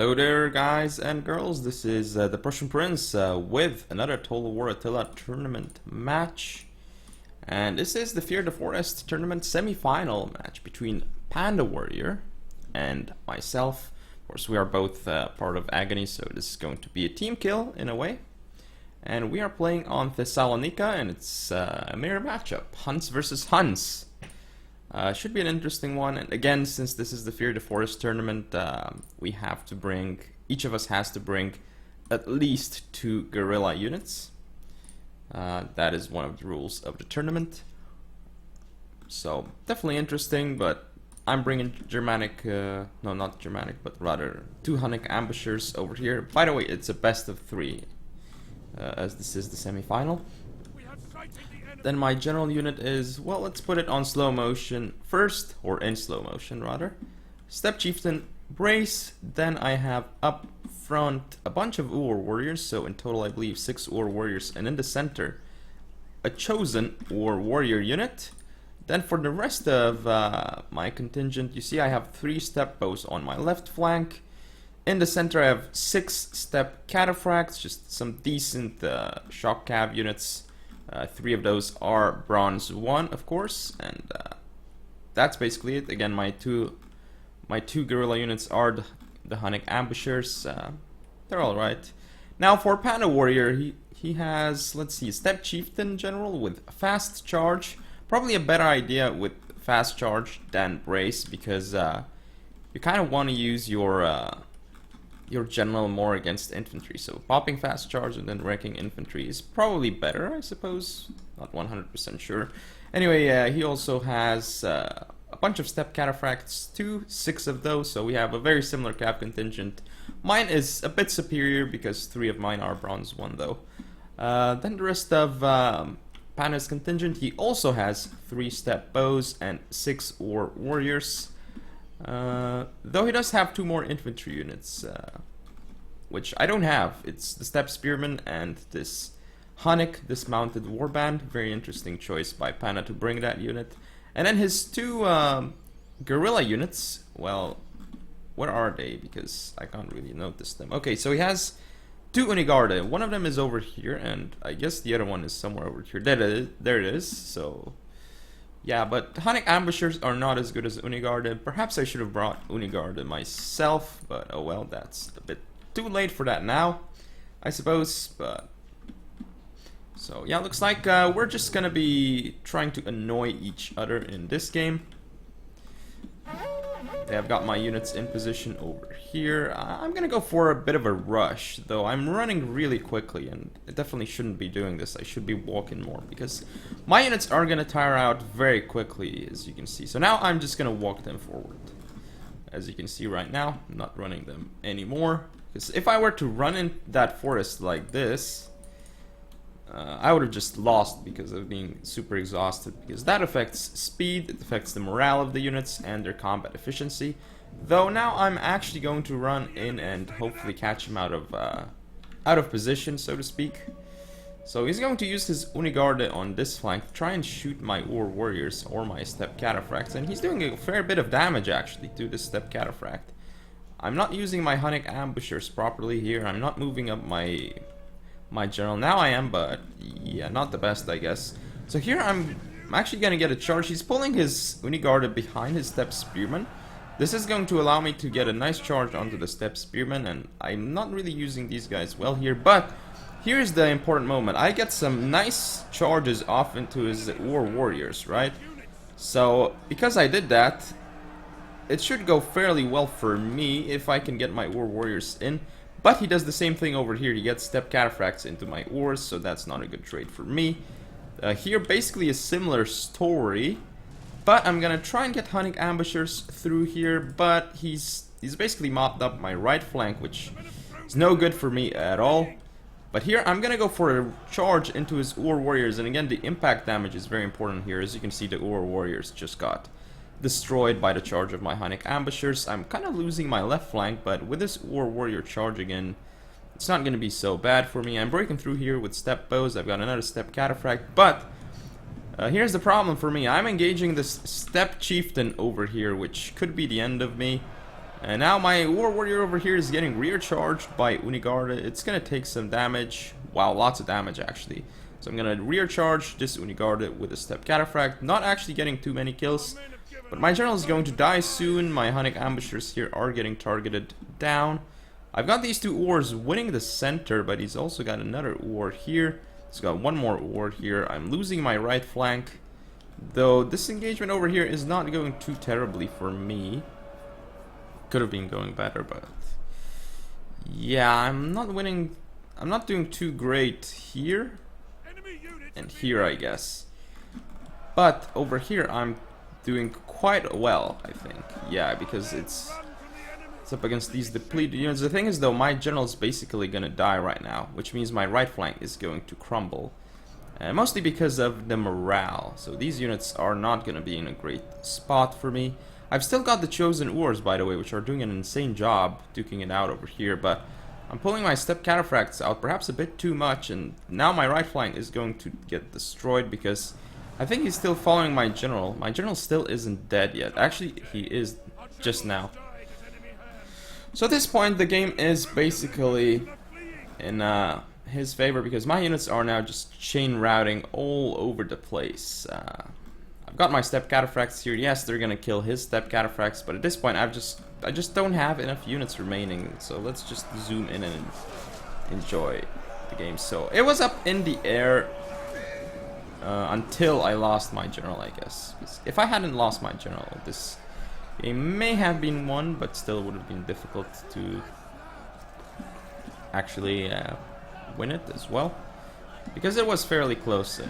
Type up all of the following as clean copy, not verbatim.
Hello there, guys and girls. This is the Prussian Prince with another Total War Attila tournament match. And this is the Fear the Forest tournament semi-final match between Panda Warrior and myself. Of course, we are both part of Agony, so this is going to be a team kill in a way. And we are playing on Thessalonica, and it's a mirror matchup. Hunts versus Hunts. Should be an interesting one, and again, since this is the Fear the Forest tournament, we have to bring, each of us has to bring at least 2 guerrilla units. That is one of the rules of the tournament. So, definitely interesting, but I'm bringing Germanic, no, not Germanic, but rather 2 Hunnic ambushers over here. By the way, it's a best of 3, as this is the semi-final. Then my general unit is, well, let's put it on slow motion first, or in slow motion rather. Step Chieftain, Brace, then I have up front a bunch of Ur warriors, so in total I believe 6 Ur warriors, and in the center a chosen Ur warrior unit. Then for the rest of my contingent, you see I have 3 step bows on my left flank. In the center I have 6 step cataphracts, just some decent shock cav units. 3 of those are bronze 1, of course, and that's basically it. Again, my two guerrilla units are the Hunnic ambushers. They're all right. Now for Panda Warrior, he has, let's see, Step Chieftain General with fast charge. Probably a better idea with fast charge than Brace, because you kind of want to use your general more against infantry, so popping fast charge and then wrecking infantry is probably better, I suppose. Not 100% sure. Anyway, he also has a bunch of step cataphracts, 6 of those, so we have a very similar cav contingent. Mine is a bit superior because 3 of mine are bronze 1 though. Then the rest of Panda's contingent, he also has 3 step bows and 6 warriors. Though he does have 2 more infantry units, which I don't have. It's the Step Spearman and this Hunnic dismounted warband. Very interesting choice by Panda to bring that unit. And then his 2 guerrilla units, well, where are they? Because I can't really notice them. Okay, so he has 2 Unigarde. One of them is over here, and I guess the other one is somewhere over here. There it is, so... yeah, but Hunnic ambushers are not as good as Unigarde. Perhaps I should have brought Unigarde myself, but oh well, that's a bit too late for that now, I suppose. But so yeah, looks like we're just gonna be trying to annoy each other in this game. I've got my units in position over here. I'm gonna go for a bit of a rush, though I'm running really quickly, and I definitely shouldn't be doing this. I should be walking more, because my units are gonna tire out very quickly, as you can see. So now I'm just gonna walk them forward. As you can see right now, I'm not running them anymore, because if I were to run in that forest like this, I would have just lost because of being super exhausted, because that affects speed, it affects the morale of the units and their combat efficiency. Though now I'm actually going to run in and hopefully catch him out of position, so to speak. So he's going to use his Unigarde on this flank to try and shoot my Ur warriors or my step cataphracts, and he's doing a fair bit of damage actually to this step cataphract. I'm not using my Hunnic ambushers properly here. I'm not moving up my general. Now I am, but yeah, not the best, I guess. So here I'm actually gonna get a charge. He's pulling his Unigarde behind his Step Spearman. This is going to allow me to get a nice charge onto the Step Spearman, and I'm not really using these guys well here, but here's the important moment. I get some nice charges off into his Ur warriors, right? So because I did that, it should go fairly well for me if I can get my Ur warriors in. But he does the same thing over here. He gets step cataphracts into my Urs, so that's not a good trade for me. Here, basically a similar story, but I'm gonna try and get Hunnic ambushers through here. But he's basically mopped up my right flank, which is no good for me at all. But here I'm gonna go for a charge into his Ur warriors, and again the impact damage is very important here. As you can see, the Ur warriors just got destroyed by the charge of my Hunnic ambushers. I'm kind of losing my left flank, but with this Ur warrior charging in, it's not going to be so bad for me. I'm breaking through here with step bows. I've got another step cataphract, but here's the problem for me. I'm engaging this step chieftain over here, which could be the end of me. And now my War Warrior over here is getting rear charged by Unigarde. It's gonna take some damage. Wow, lots of damage actually. So I'm gonna rear charge this Unigarde with a step cataphract. Not actually getting too many kills, but my general is going to die soon. My Hunnic ambushers here are getting targeted down. I've got these two ores winning the center, but he's also got another ore here. He's got one more ore here. I'm losing my right flank, though this engagement over here is not going too terribly for me. Could have been going better, but yeah, I'm not winning. I'm not doing too great here and here, I guess. But over here, I'm doing quite well, I think. Yeah, because it's up against these depleted units. The thing is, though, my general is basically gonna die right now, which means my right flank is going to crumble, mostly because of the morale. So these units are not gonna be in a great spot for me. I've still got the chosen ores, by the way, which are doing an insane job duking it out over here, but I'm pulling my step cataphracts out perhaps a bit too much, and now my right flank is going to get destroyed because I think he's still following my general. My general still isn't dead yet. Actually, he is just now. So at this point, the game is basically in his favor because my units are now just chain routing all over the place. I've got my step cataphracts here. Yes, they're gonna kill his step cataphracts, but at this point, I just don't have enough units remaining. So let's just zoom in and enjoy the game. So it was up in the air until I lost my general, I guess. If I hadn't lost my general, this game may have been won, but still would have been difficult to actually win it as well. Because it was fairly close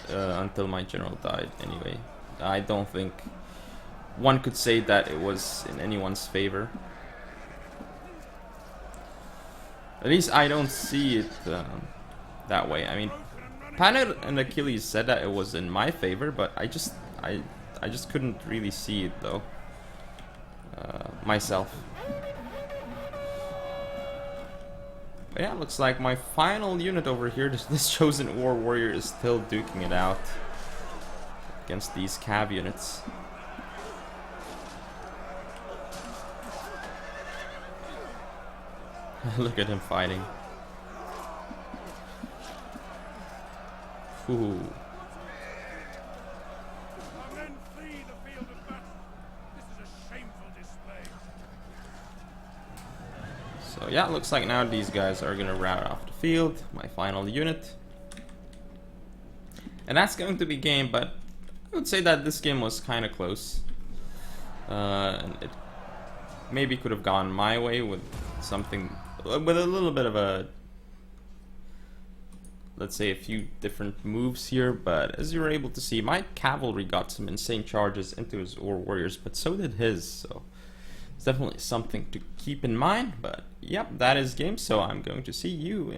until my general died anyway. I don't think one could say that it was in anyone's favor. At least I don't see it that way. I mean, Panda and Achilles said that it was in my favor, but I just couldn't really see it though myself. But yeah, looks like my final unit over here, this chosen War Warrior, is still duking it out against these cav units. Look at him fighting. Ooh. So yeah, looks like now these guys are gonna rout off the field, my final unit. And that's going to be game, but I would say that this game was kind of close. And it maybe could have gone my way with something, with a little bit of a, let's say a few different moves here, but as you were able to see, my cavalry got some insane charges into his War Warriors, but so did his, so it's definitely something to keep in mind. But yep, that is game, so I'm going to see you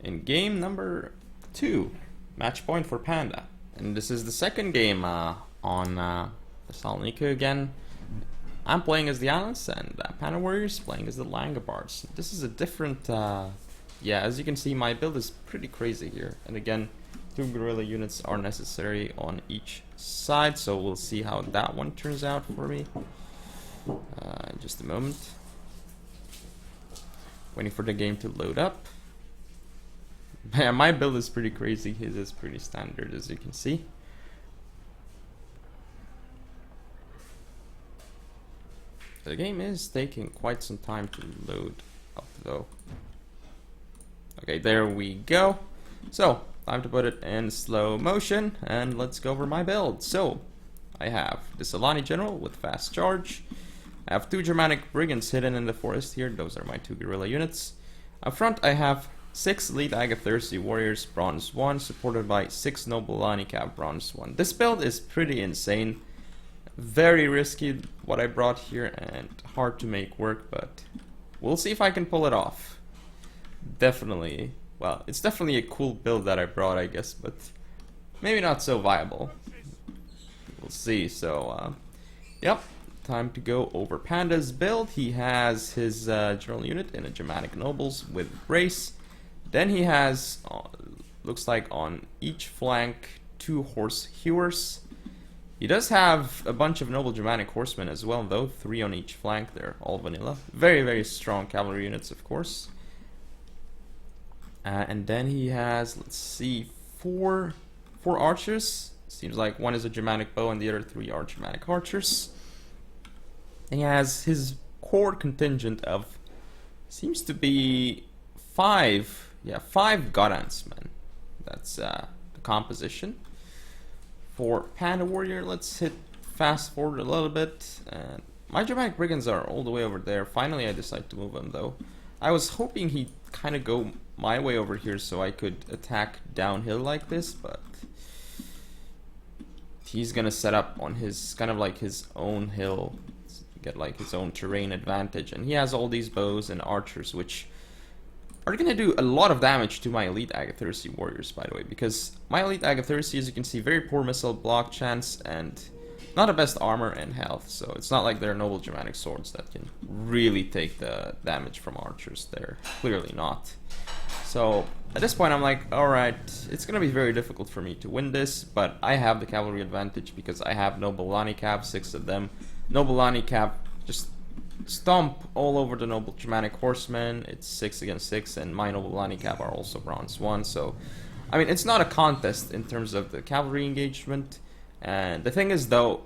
in game number 2, match point for Panda. And this is the second game on Thessalonica again. I'm playing as the Atlas, and Panda Warriors playing as the Langobards. This is a different, yeah, as you can see, my build is pretty crazy here. And again, 2 guerrilla units are necessary on each side, so we'll see how that one turns out for me. In just a moment. Waiting for the game to load up. Yeah, my build is pretty crazy. His is pretty standard, as you can see. The game is taking quite some time to load up, though. Okay, there we go. So, time to put it in slow motion, and let's go over my build. So, I have the Solani General with fast charge. I have 2 Germanic Brigands hidden in the forest here. Those are my 2 guerrilla units. Up front, I have 6 Elite Agatharsi Warriors, Bronze 1, supported by 6 Noble Lani Cav, Bronze 1. This build is pretty insane. Very risky what I brought here, and hard to make work, but we'll see if I can pull it off. Definitely, well, it's definitely a cool build that I brought, I guess, but maybe not so viable. We'll see. So, yep, time to go over Panda's build. He has his general unit in a Germanic Nobles with Race. Then he has, looks like on each flank, 2 Horse Hewers. He does have a bunch of noble Germanic horsemen as well, though. 3 on each flank. They're all vanilla. Very, very strong cavalry units, of course. And then he has, let's see, four archers. Seems like one is a Germanic bow and the other 3 are Germanic archers. And he has his core contingent of, seems to be 5 Godansmen. That's the composition. For Panda Warrior, let's hit fast forward a little bit. And my Germanic Brigands are all the way over there. Finally, I decided to move them, though. I was hoping he'd kind of go my way over here so I could attack downhill like this, but he's gonna set up on his, kind of like his own hill, get like his own terrain advantage. And he has all these bows and archers, which are going to do a lot of damage to my elite Agathyrsi warriors, by the way, because my elite Agathyrsi, as you can see, very poor missile block chance and not the best armor and health, so it's not like they're noble Germanic swords that can really take the damage from archers. They're clearly not. So at this point I'm like, alright, it's going to be very difficult for me to win this, but I have the cavalry advantage because I have noble Lani Cav, 6 of them. Noble Lani Cav just stomp all over the noble Germanic horsemen. It's 6 against 6, and my noble Lani Cav are also bronze 1. So, I mean, it's not a contest in terms of the cavalry engagement. And the thing is, though,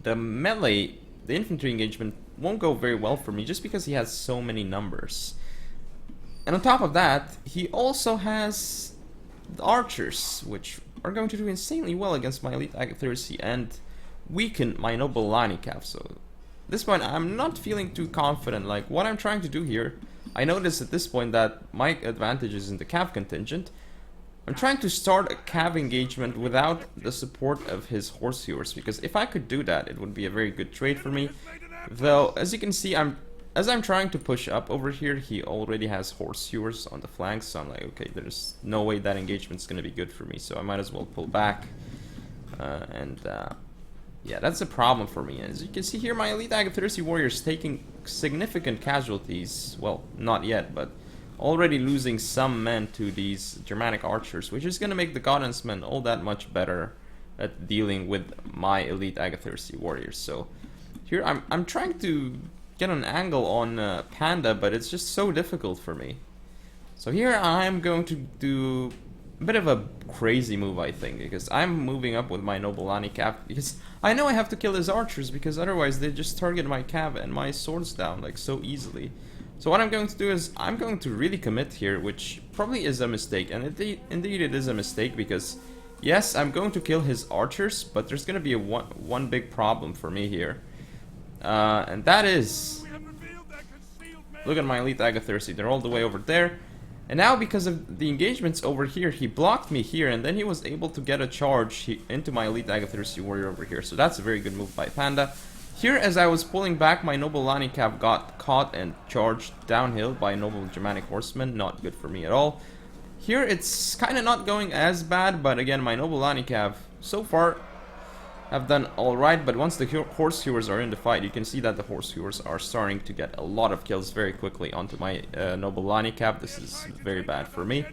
the melee, the infantry engagement won't go very well for me just because he has so many numbers. And on top of that, he also has the archers, which are going to do insanely well against my elite Agathyrsi and weaken my noble Lani Cav. So at this point, I'm not feeling too confident. Like, what I'm trying to do here, I notice at this point that my advantage is in the Cav contingent. I'm trying to start a Cav engagement without the support of his horse hewers, because if I could do that, it would be a very good trade for me. Though, as you can see, as I'm trying to push up over here, he already has horse hewers on the flanks, so I'm like, okay, there's no way that engagement's gonna be good for me, so I might as well pull back. Yeah, that's a problem for me. As you can see here, my elite Agathyrsi warriors taking significant casualties. Well, not yet, but already losing some men to these Germanic archers, which is going to make the Godansmen all that much better at dealing with my elite Agathyrsi warriors. So here I'm trying to get an angle on Panda, but it's just so difficult for me. So here I'm going to do a bit of a crazy move, I think, because I'm moving up with my noble Lani Cav, because I know I have to kill his archers, because otherwise they just target my Cav and my swords down like so easily. So what I'm going to do is I'm going to really commit here, which probably is a mistake, and indeed it is a mistake, because yes, I'm going to kill his archers, but there's going to be a one big problem for me here, and that is, look at my elite Agathyrsi, they're all the way over there. And now, because of the engagements over here, he blocked me here, and then he was able to get a charge into my elite Agathyrsi warrior over here. So that's a very good move by Panda. Here, as I was pulling back, my noble Lani Cav got caught and charged downhill by noble Germanic horsemen. Not good for me at all. Here, it's kind of not going as bad, but again, my noble Lani Cav so far have done alright, but once the horse hewers are in the fight, you can see that the horse hewers are starting to get a lot of kills very quickly onto my noble Lani Cav. This is very bad for me.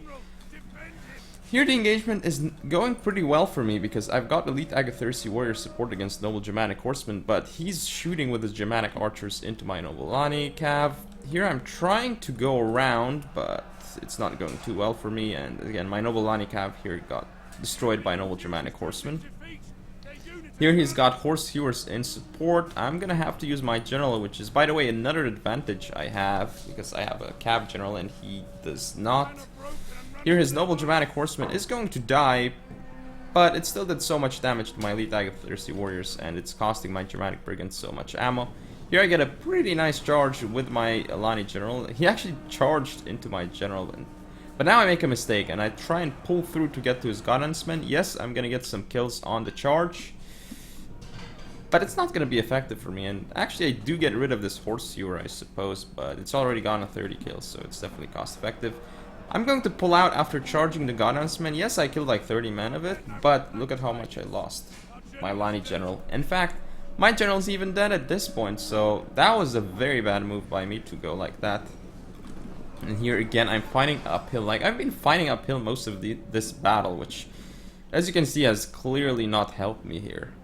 Here the engagement is going pretty well for me, because I've got elite Agathyrsi warrior support against noble Germanic horsemen, but he's shooting with his Germanic archers into my noble Lani Cav. Here I'm trying to go around, but it's not going too well for me, and again, my noble Lani Cav here got destroyed by noble Germanic horsemen. Here he's got horse hewers in support. I'm gonna have to use my general, which is, by the way, another advantage I have, because I have a Cav general and he does not. Here his noble Germanic horseman is going to die, but it still did so much damage to my elite Agathyrsi warriors, and it's costing my Germanic brigands so much ammo. Here I get a pretty nice charge with my Lani general. He actually charged into my general, but now I make a mistake, and I try and pull through to get to his Godansmen. Yes, I'm gonna get some kills on the charge, but it's not going to be effective for me, and actually I do get rid of this horse hewer, I suppose, but it's already gone to 30 kills, so it's definitely cost effective. I'm going to pull out after charging the Godansmen. Yes, I killed like 30 men of it, but look at how much I lost. My Lani general. In fact, my general's even dead at this point, so that was a very bad move by me to go like that. And here again, I'm fighting uphill. Like, I've been fighting uphill most of this battle, which, as you can see, has clearly not helped me here.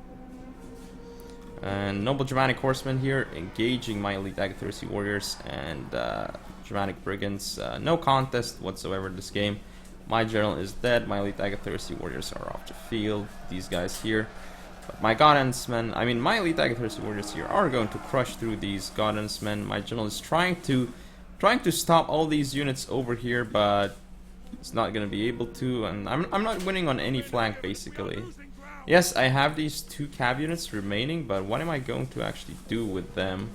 And Noble Germanic Horsemen here, engaging my Elite Agatharsi Warriors and Germanic Brigands. No contest whatsoever this game. My general is dead, my Elite Agatharsi Warriors are off the field. These guys here. But my Godensmen, I mean my Elite Agatharsi Warriors here are going to crush through these Godensmen. My general is trying to stop all these units over here, but it's not going to be able to, and I'm not winning on any flank basically. Yes, I have these 2 cav units remaining, but what am I going to actually do with them?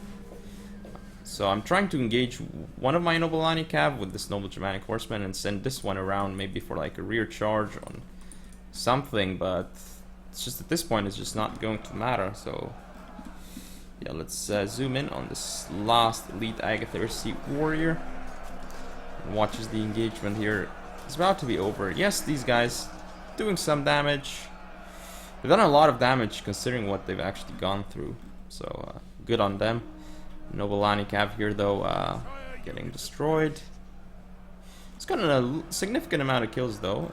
So I'm trying to engage one of my Nobilani cav with this Noble Germanic Horseman and send this one around maybe for like a rear charge on something, but it's just at this point it's just not going to matter. So yeah, let's zoom in on this last Elite Agatharsi Warrior. And watch as the engagement here is about to be over. Yes, these guys doing some damage. They've done a lot of damage considering what they've actually gone through, so good on them. Nobilani Cav here though, getting destroyed. It's gotten a significant amount of kills though.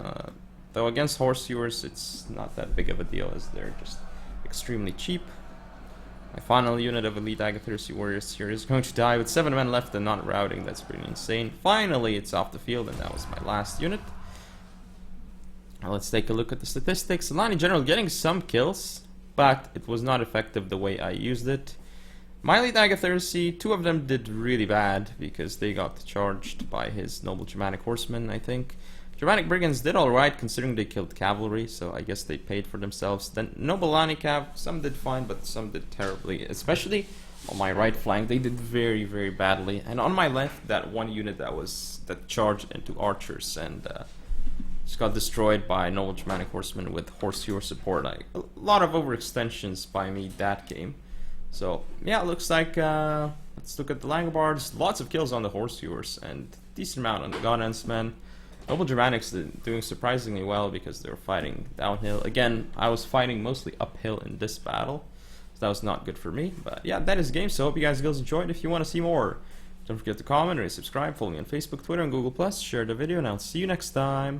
Though against Horsehewers it's not that big of a deal as they're just extremely cheap. My final unit of Elite Agatharsi Warriors here is going to die with 7 men left and not routing. That's pretty insane. Finally it's off the field, and that was my last unit. Now let's take a look at the statistics. Alani General getting some kills, but it was not effective the way I used it. My Elite Agatharsi, 2 of them did really bad because they got charged by his Noble Germanic Horsemen, I think. Germanic Brigands did alright considering they killed cavalry, so I guess they paid for themselves. Then Nobilani Cav, some did fine, but some did terribly. Especially on my right flank, they did very, very badly. And on my left, that one unit that charged into archers and just got destroyed by Noble Germanic Horsemen with Horsehewer support. A lot of overextensions by me that game. So yeah, it looks like let's look at the Langobards. Lots of kills on the Horsehewers and decent amount on the Godensmen. Noble Germanics doing surprisingly well because they were fighting downhill. Again, I was fighting mostly uphill in this battle, so that was not good for me. But yeah, that is the game, so hope you guys enjoyed. If you want to see more, don't forget to comment or subscribe, follow me on Facebook, Twitter, and Google+, share the video, and I'll see you next time.